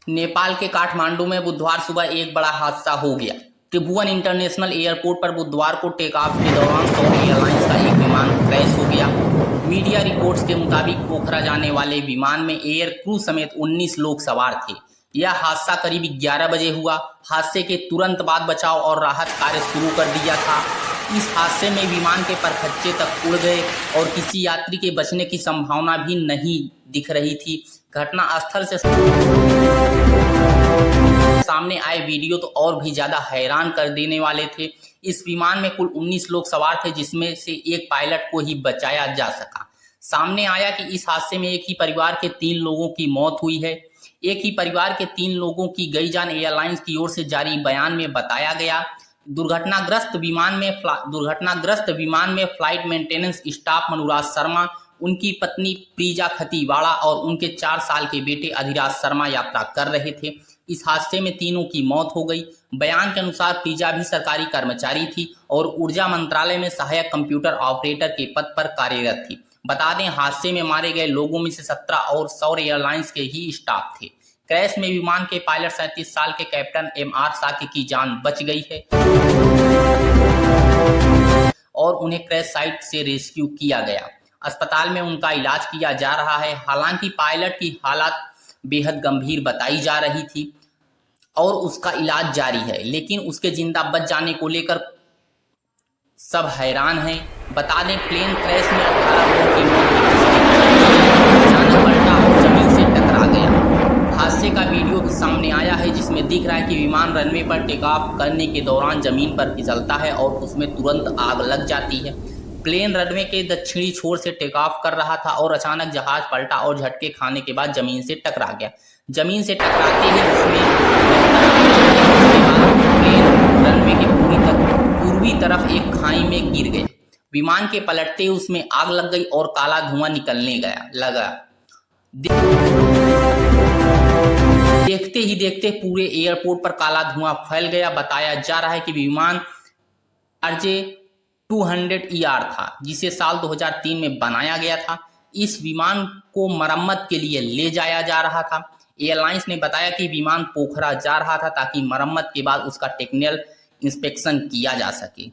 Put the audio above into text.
नेपाल के काठमांडू में बुधवार सुबह एक बड़ा हादसा हो गया। त्रिभुवन इंटरनेशनल एयरपोर्ट पर बुधवार को टेक ऑफ के दौरान सौर एयरलाइंस का एक विमान क्रैश हो गया। मीडिया रिपोर्ट्स के मुताबिक पोखरा जाने वाले विमान में एयर क्रू समेत 19 लोग सवार थे। यह हादसा करीब 11 बजे हुआ। हादसे के तुरंत बाद बचाव और राहत कार्य शुरू कर दिया था। इस हादसे में विमान के परखच्चे तक उड़ गए और किसी यात्री के बचने की संभावना भी नहीं दिख रही थी। घटना स्थल से सामने आए वीडियो तो और भी ज्यादा हैरान कर देने वाले थे। इस विमान में कुल 19 लोग सवार थे, जिसमें से एक पायलट को ही बचाया जा सका। सामने आया कि इस हादसे में एक ही परिवार के 3 लोगों की मौत हुई है। एक ही परिवार के 3 लोगों की गई जान एयरलाइंस की ओर से जारी बयान में बताया गया। दुर्घटनाग्रस्त विमान में flight maintenance staff Manoraj Sharma, उनकी पत्नी प्रीजा खतीवाड़ा और उनके 4 साल के बेटे अधिराज शर्मा यात्रा कर रहे थे। इस हादसे में तीनों की मौत हो गई। बयान के अनुसार प्रीजा भी सरकारी कर्मचारी थी और ऊर्जा मंत्रालय में सहायक कंप्यूटर ऑपरेटर के पद पर कार्यरत थी। बता दें, हादसे में मारे गए लोगों में से 17 और सौर एयरलाइंस के ही स्टाफ थे। क्रैश में विमान के पायलट 37 साल के कैप्टन MR साकी की जान बच गई है और उन्हें क्रैश साइट से रेस्क्यू किया गया। अस्पताल में उनका इलाज किया जा रहा है। हालांकि पायलट की हालत बेहद गंभीर बताई जा रही थी और उसका इलाज जारी है, लेकिन उसके जिंदा बच जाने को लेकर सब हैरान हैं। बता दें, प्लेन क्रैश में 18 लोगों की मौत की पुष्टि अचानक पलटा और जमीन से टकरा गया। हादसे का वीडियो भी सामने आया है, जिसमें दिख रहा है कि विमान रनवे पर टेक ऑफ करने के दौरान जमीन पर फिसलता है और उसमें तुरंत आग लग जाती है। प्लेन रनवे के दक्षिणी छोर से टेक ऑफ कर रहा था और अचानक जहाज पलटा और झटके खाने के बाद जमीन से टकरा गया। जमीन से टकराते ही प्लेन रनवे के पूर्वी तरफ एक खाई में गिर गया। विमान के पलटते ही उसमें आग लग गई और काला धुआं निकलने लगा। देखते ही देखते पूरे एयरपोर्ट पर काला धुआं फैल गया। बताया जा रहा है कि विमान RJ-200ER था, जिसे साल 2003 में बनाया गया था। इस विमान को मरम्मत के लिए ले जाया जा रहा था। एयरलाइंस ने बताया कि विमान पोखरा जा रहा था ताकि मरम्मत के बाद उसका टेक्निकल इंस्पेक्शन किया जा सके।